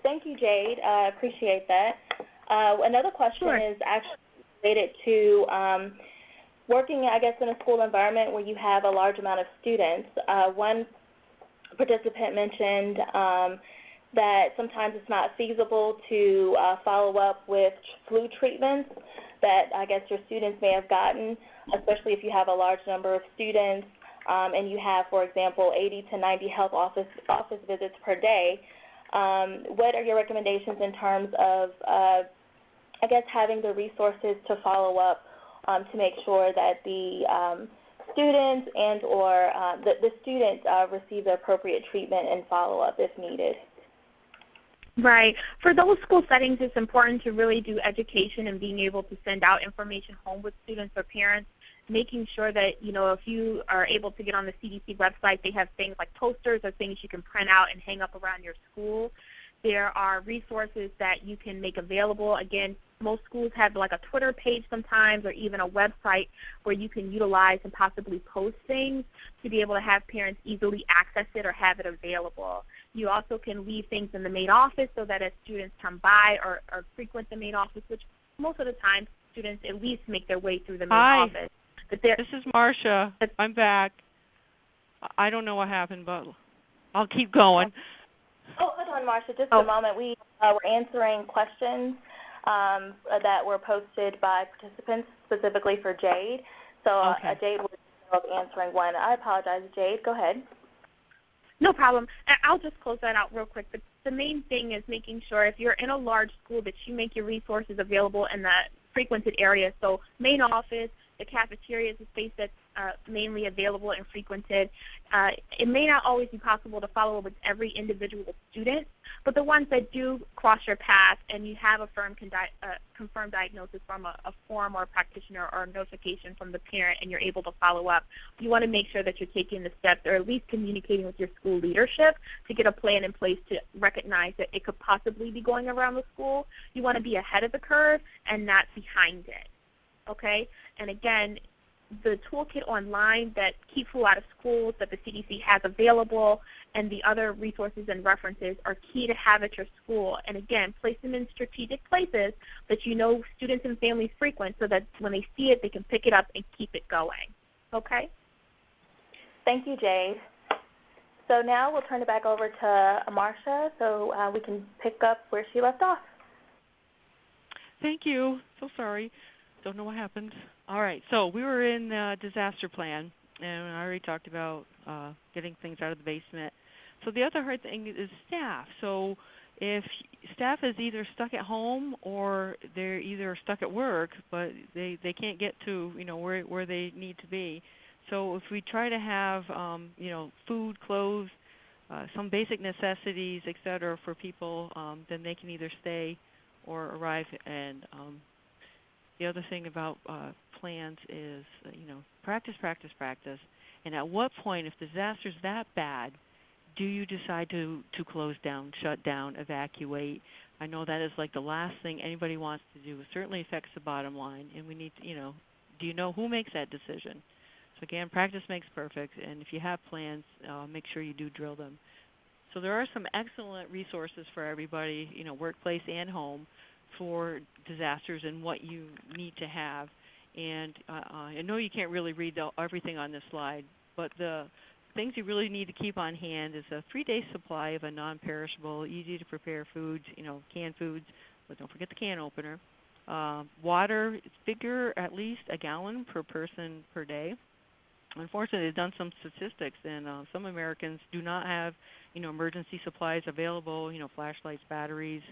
Thank you, Jade. I appreciate that. Another question is actually related to working, in a school environment where you have a large amount of students. One participant mentioned that sometimes it's not feasible to follow up with flu treatments that your students may have gotten, especially if you have a large number of students and you have, for example, 80 to 90 health office visits per day. What are your recommendations in terms of, having the resources to follow up to make sure that the students and or the students receive the appropriate treatment and follow-up if needed? Right. For those school settings, it's important to really do education and being able to send out information home with students or parents, making sure that, if you are able to get on the CDC website, they have things like posters or things you can print out and hang up around your school. There are resources that you can make available. Again, most schools have like a Twitter page sometimes or even a website where you can utilize and possibly post things to be able to have parents easily access it or have it available. You also can leave things in the main office so that as students come by or frequent the main office, which most of the time students at least make their way through the main office. This is Marsha. I'm back. I don't know what happened, but I'll keep going. Oh, hold on, Marsha, just a moment. We were answering questions that were posted by participants specifically for Jade. So Jade was answering one. I apologize, Jade. Go ahead. No problem. I'll just close that out real quick. But the main thing is making sure if you're in a large school that you make your resources available in the frequented area. So main office, the cafeteria is a space that's mainly available and frequented. It may not always be possible to follow up with every individual student, but the ones that do cross your path and you have a confirmed diagnosis from a form or a practitioner or a notification from the parent and you're able to follow up, you want to make sure that you're taking the steps or at least communicating with your school leadership to get a plan in place to recognize that it could possibly be going around the school. You want to be ahead of the curve and not behind it. Okay? And again, the toolkit online that Keep Flu Out of Schools that the CDC has available and the other resources and references are key to have at your school. And again, place them in strategic places that students and families frequent so that when they see it, they can pick it up and keep it going. Okay? Thank you, Jade. So now we'll turn it back over to Marsha so we can pick up where she left off. Thank you. So sorry. Don't know what happened. All right. So we were in disaster plan, and I already talked about getting things out of the basement. So the other hard thing is staff. So if staff is either stuck at home or they're either stuck at work, but they can't get to where they need to be. So if we try to have food, clothes, some basic necessities, et cetera, for people, then they can either stay or arrive. And the other thing about plans is practice, practice, practice. And at what point, if disaster's that bad, do you decide to close down, shut down, evacuate? I know that is like the last thing anybody wants to do. It certainly affects the bottom line, and we need to, do you know who makes that decision? So again, practice makes perfect, and if you have plans, make sure you do drill them. So there are some excellent resources for everybody, workplace and home, for disasters and what you need to have. And I know you can't really read everything on this slide, but the things you really need to keep on hand is a 3-day supply of a non-perishable, easy-to-prepare foods, canned foods, but don't forget the can opener. Water, figure at least a gallon per person per day. Unfortunately, they've done some statistics, and some Americans do not have, emergency supplies available, flashlights, batteries,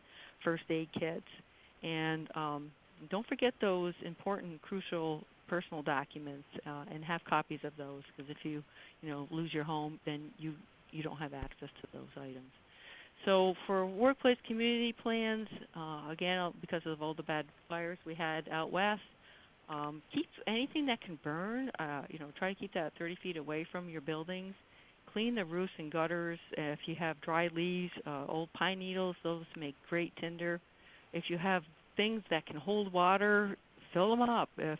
first aid kits. And don't forget those important, crucial personal documents, and have copies of those, because if you, lose your home, then you don't have access to those items. So for workplace community plans, again, because of all the bad fires we had out west, keep anything that can burn, try to keep that 30 feet away from your buildings. Clean the roofs and gutters. If you have dry leaves, old pine needles, those make great tinder. If you have things that can hold water, fill them up if,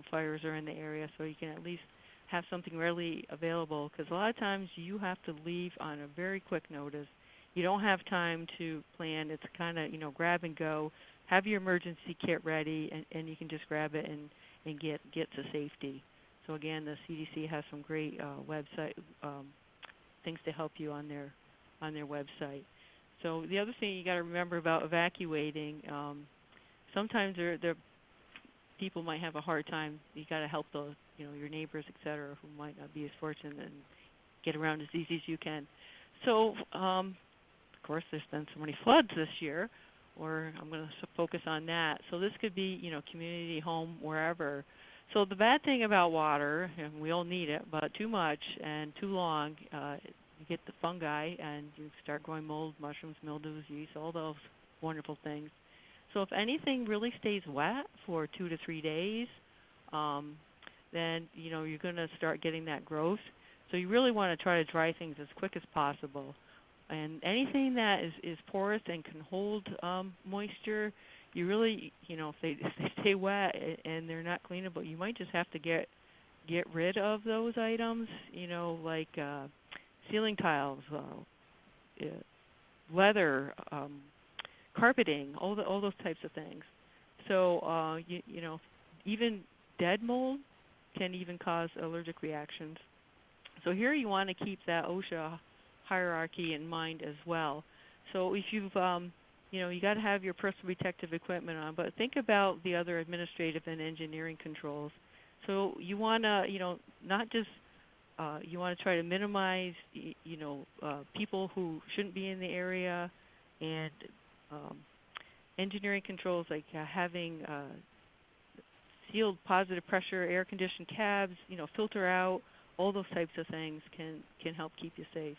fires are in the area, so you can at least have something readily available, because a lot of times you have to leave on a very quick notice. You don't have time to plan. It's kind of, grab and go. Have your emergency kit ready, and you can just grab it and get to safety. So again, the CDC has some great website things to help you on their website. So the other thing you got to remember about evacuating, sometimes there people might have a hard time. You got to help those, your neighbors, et cetera, who might not be as fortunate and get around as easy as you can. So, of course, there's been so many floods this year, or I'm going to focus on that. So this could be, community, home, wherever. So the bad thing about water, and we all need it, but too much and too long, you get the fungi, and you start growing mold, mushrooms, mildews, yeast, all those wonderful things. So if anything really stays wet for 2 to 3 days, then you're going to start getting that growth. So you really want to try to dry things as quick as possible. And anything that is porous and can hold moisture, you really, if they stay wet and they're not cleanable, you might just have to get rid of those items. Like ceiling tiles, leather, carpeting, all those types of things. So even dead mold can even cause allergic reactions. So here you want to keep that OSHA hierarchy in mind as well. So if you've you got to have your personal protective equipment on, but think about the other administrative and engineering controls. So you want to not just you want to try to minimize people who shouldn't be in the area, and engineering controls like having sealed positive pressure, air-conditioned cabs, filter out, all those types of things can help keep you safe.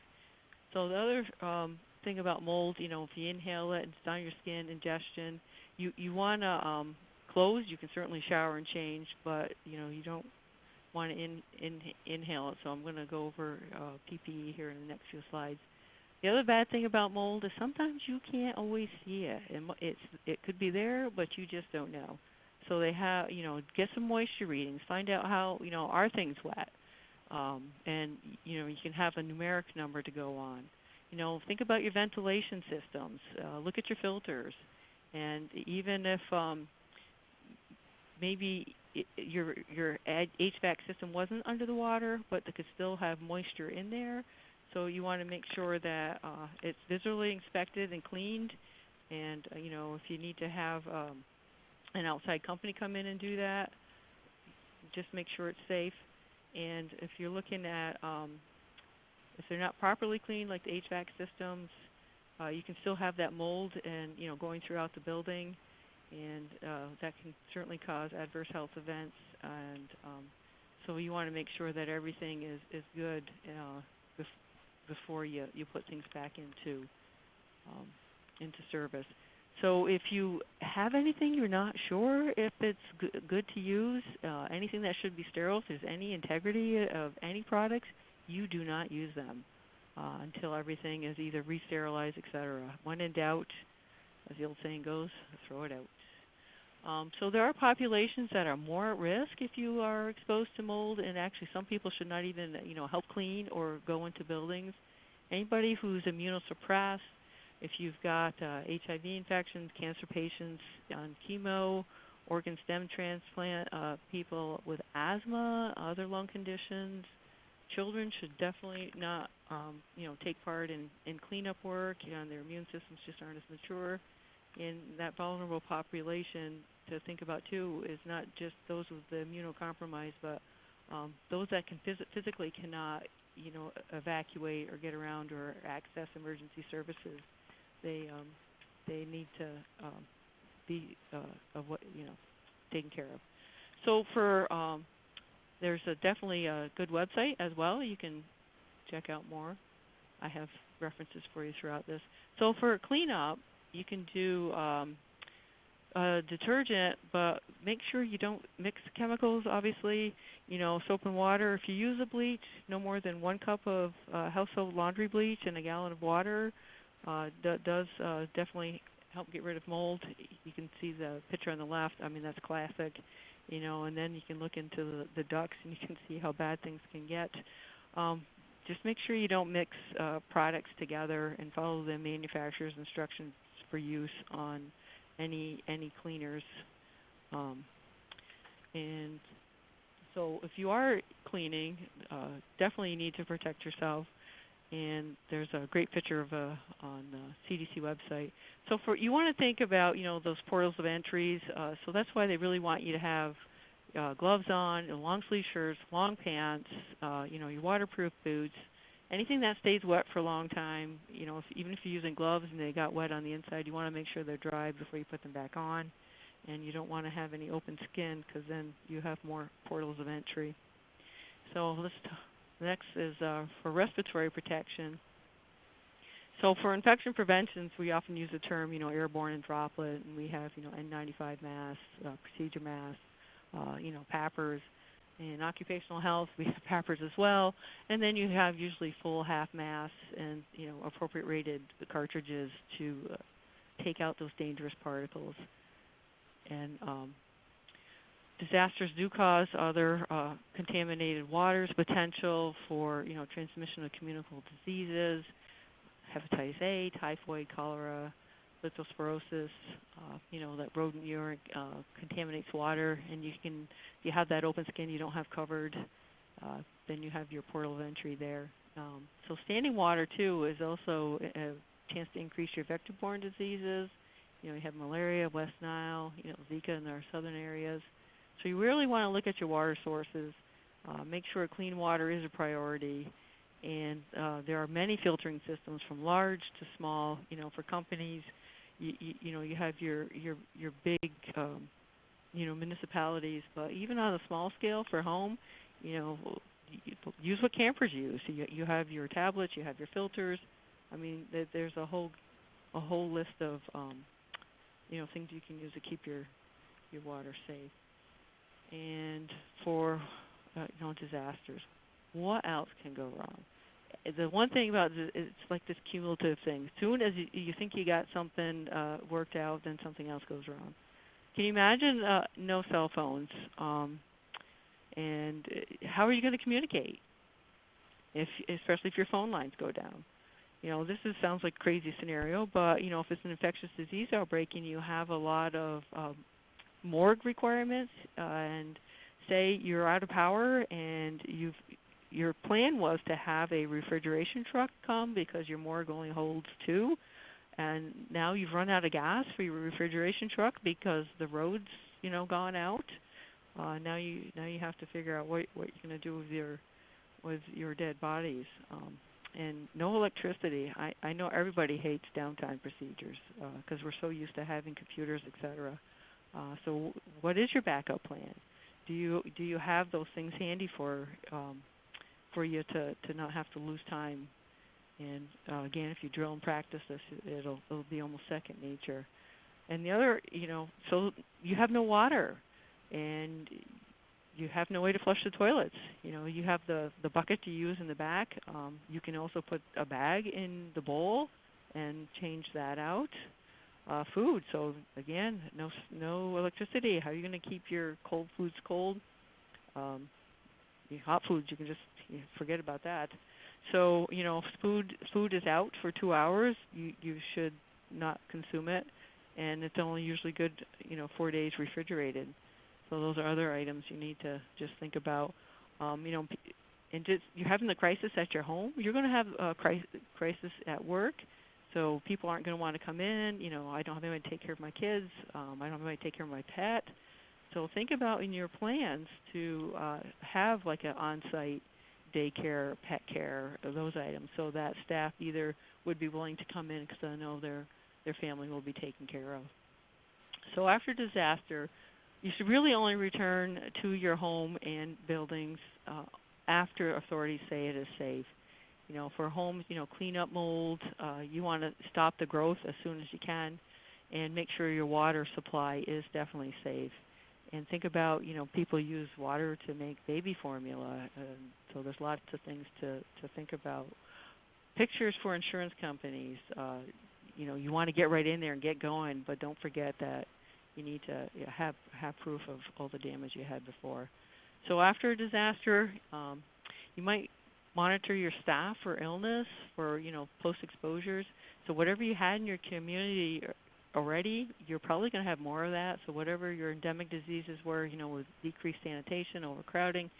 So the other thing about mold, if you inhale it and it's on your skin, ingestion, you want to clothes. You can certainly shower and change, but you don't want to inhale it. So I'm going to go over PPE here in the next few slides. The other bad thing about mold is sometimes you can't always see it. It could be there, but you just don't know. So they have, get some moisture readings. Find out how, are things wet? And, you can have a numeric number to go on. Think about your ventilation systems. Look at your filters. And even if maybe your HVAC system wasn't under the water, but they could still have moisture in there. So you want to make sure that it's visually inspected and cleaned. And if you need to have an outside company come in and do that, just make sure it's safe. And if you're looking at if they're not properly cleaned, like the HVAC systems, you can still have that mold and going throughout the building, and that can certainly cause adverse health events. And so you want to make sure that everything is good before you put things back into service. So if you have anything you're not sure if it's good to use, anything that should be sterile, if there's any integrity of any products, you do not use them until everything is either re-sterilized, etc. When in doubt, as the old saying goes, throw it out. So there are populations that are more at risk if you are exposed to mold, and actually some people should not even help clean or go into buildings. Anybody who's immunosuppressed, if you've got HIV infections, cancer patients on chemo, organ stem transplant, people with asthma, other lung conditions, children should definitely not take part in cleanup work. Their immune systems just aren't as mature. And that vulnerable population to think about too is not just those with the immunocompromised, but those that can physically cannot evacuate or get around or access emergency services. They need to be taken care of. So for there's definitely a good website as well. You can check out more. I have references for you throughout this. So for cleanup, you can do detergent, but make sure you don't mix chemicals, obviously. Soap and water. If you use a bleach, no more than 1 cup of household laundry bleach in a gallon of water. That does definitely help get rid of mold. You can see the picture on the left. I mean, that's classic. And then you can look into the ducts and you can see how bad things can get. Just make sure you don't mix products together and follow the manufacturer's instructions for use on any cleaners. And so if you are cleaning, definitely you need to protect yourself. And there's a great picture of on the CDC website. So you want to think about those portals of entries. So that's why they really want you to have gloves on, long sleeve shirts, long pants, your waterproof boots, anything that stays wet for a long time. Even if you're using gloves and they got wet on the inside, you want to make sure they're dry before you put them back on. And you don't want to have any open skin because then you have more portals of entry. So next is for respiratory protection. So for infection preventions, we often use the term, airborne and droplet, and we have, N95 masks, procedure masks, PAPRs. In occupational health, we have PAPRs as well. And then you have usually full half masks and, appropriate rated cartridges to take out those dangerous particles. And disasters do cause other contaminated waters, potential for transmission of communicable diseases, hepatitis A, typhoid, cholera, leptospirosis. That rodent urine contaminates water, and you have that open skin you don't have covered. Then you have your portal of entry there. So standing water too is also a chance to increase your vector-borne diseases. You have malaria, West Nile, Zika in our southern areas. So you really want to look at your water sources. Make sure clean water is a priority. And there are many filtering systems from large to small. For companies, you have your big municipalities, but even on a small scale for home, use what campers use. So you have your tablets, you have your filters. I mean, there's a whole list of things you can use to keep your water safe. And for disasters, what else can go wrong? The one thing about it's like this cumulative thing. As soon as you think you got something worked out, then something else goes wrong. Can you imagine no cell phones? And how are you going to communicate? Especially if your phone lines go down. This sounds like a crazy scenario, but if it's an infectious disease outbreak and you have a lot of morgue requirements, and say you're out of power and your plan was to have a refrigeration truck come because your morgue only holds 2, and now you've run out of gas for your refrigeration truck because the road's gone out. Now you have to figure out what you're going to do with your dead bodies. And no electricity. I know everybody hates downtime procedures because we're so used to having computers, etc. So what is your backup plan? Do you have those things handy for you to not have to lose time? And again, if you drill and practice this, it'll be almost second nature. And the other, so you have no water, and you have no way to flush the toilets. You have the bucket you use in the back. You can also put a bag in the bowl and change that out. Food. So again, no electricity. How are you going to keep your cold foods cold? Hot foods, you can just forget about that. So if food is out for 2 hours, you should not consume it, and it's only usually good 4 days refrigerated. So those are other items you need to just think about. And just you're having the crisis at your home. You're going to have a crisis at work. So people aren't going to want to come in. I don't have anybody to take care of my kids. I don't have anybody to take care of my pet. So think about in your plans to have like an on-site daycare, pet care, those items, so that staff either would be willing to come in because they know their family will be taken care of. So after disaster, you should really only return to your home and buildings after authorities say it is safe. For homes, clean up mold. You want to stop the growth as soon as you can, and make sure your water supply is definitely safe. And think about, people use water to make baby formula, so there's lots of things to think about. Pictures for insurance companies. You want to get right in there and get going, but don't forget that you need to have proof of all the damage you had before. So after a disaster, you might monitor your staff for illness, for post-exposures. So whatever you had in your community already, you're probably going to have more of that. So whatever your endemic diseases were, with decreased sanitation, overcrowding,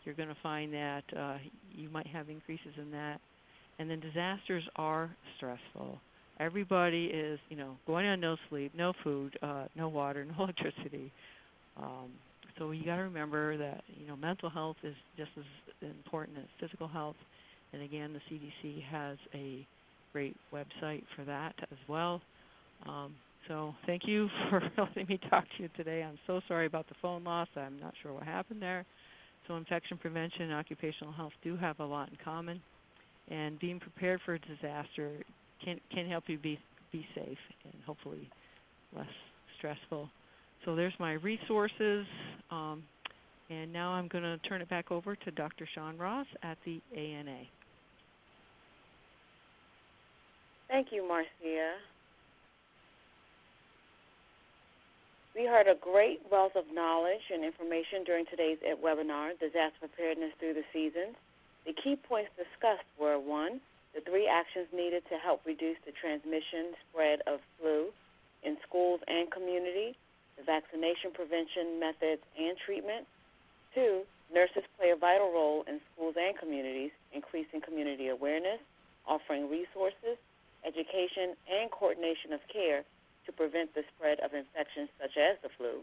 you're going to find that you might have increases in that. And then disasters are stressful. Everybody is, going on no sleep, no food, no water, no electricity. So you got to remember that mental health is just as important as physical health. And again, the CDC has a great website for that as well. So thank you for letting me talk to you today. I'm so sorry about the phone loss. I'm not sure what happened there. So infection prevention and occupational health do have a lot in common. And being prepared for a disaster can help you be safe and hopefully less stressful. So there's my resources. And now I'm going to turn it back over to Dr. Sean Ross at the ANA. Thank you, Marcia. We heard a great wealth of knowledge and information during today's webinar, Disaster Preparedness Through the Seasons. The key points discussed were, 1, the 3 actions needed to help reduce the transmission spread of flu in schools and community, the vaccination prevention methods and treatment. 2, nurses play a vital role in schools and communities, increasing community awareness, offering resources, education, and coordination of care to prevent the spread of infections such as the flu.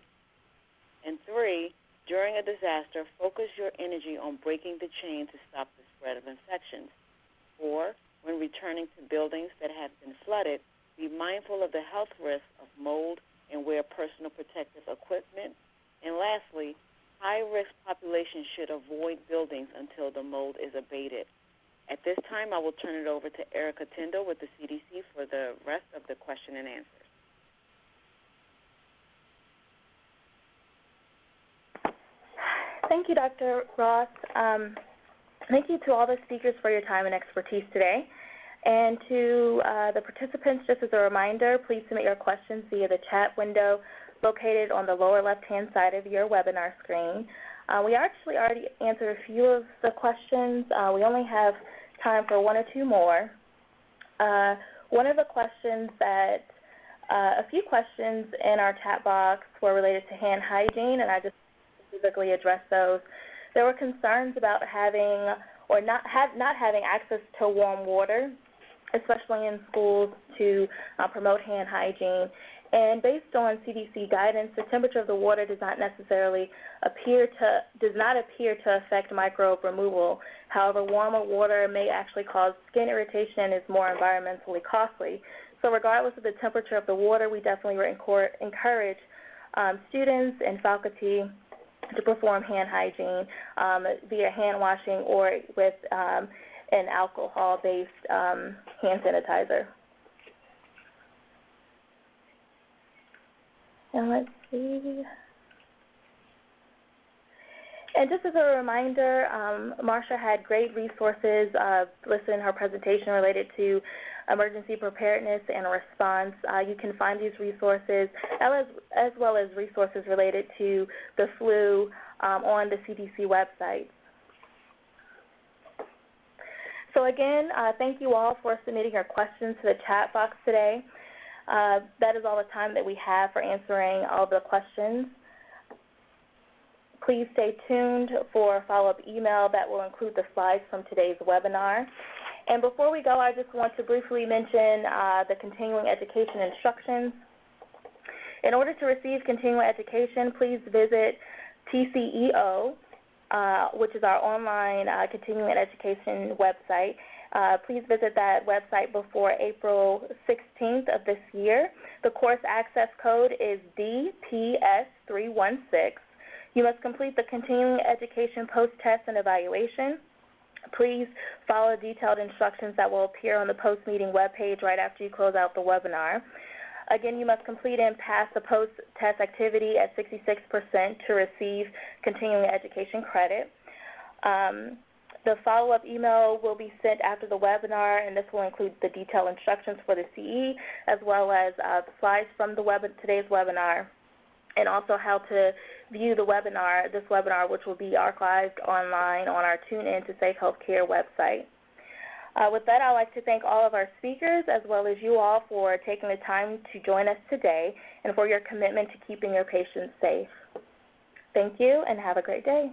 And 3, during a disaster, focus your energy on breaking the chain to stop the spread of infections. 4, when returning to buildings that have been flooded, be mindful of the health risks of mold and wear personal protective equipment. And lastly, high-risk populations should avoid buildings until the mold is abated. At this time, I will turn it over to Erica Tyndall with the CDC for the rest of the question and answers. Thank you, Dr. Ross. Thank you to all the speakers for your time and expertise today. And to the participants, just as a reminder, please submit your questions via the chat window located on the lower left-hand side of your webinar screen. We actually already answered a few of the questions. We only have time for 1 or 2 more. One of the questions that, a few questions in our chat box were related to hand hygiene, and I just specifically addressed those. There were concerns about having or not having access to warm water, especially in schools, to promote hand hygiene. And based on CDC guidance, the temperature of the water does not appear to affect microbe removal. However, warmer water may actually cause skin irritation and is more environmentally costly. So regardless of the temperature of the water, we definitely encourage students and faculty to perform hand hygiene via hand washing or with an alcohol-based hand sanitizer. And let's see. And just as a reminder, Marsha had great resources listed in her presentation related to emergency preparedness and response. You can find these resources as well as resources related to the flu on the CDC website. So again, thank you all for submitting your questions to the chat box today. That is all the time that we have for answering all the questions. Please stay tuned for a follow-up email that will include the slides from today's webinar. And before we go, I just want to briefly mention the continuing education instructions. In order to receive continuing education, please visit TCEO, which is our online continuing education website. Please visit that website before April 16th of this year. The course access code is DPS316. You must complete the continuing education post-test and evaluation. Please follow detailed instructions that will appear on the post-meeting webpage right after you close out the webinar. Again, you must complete and pass the post-test activity at 66% to receive continuing education credit. The follow-up email will be sent after the webinar, and this will include the detailed instructions for the CE, as well as the slides from today's webinar, and also how to view this webinar, which will be archived online on our Tune In to Safe Healthcare website. With that, I'd like to thank all of our speakers, as well as you all, for taking the time to join us today and for your commitment to keeping your patients safe. Thank you, and have a great day.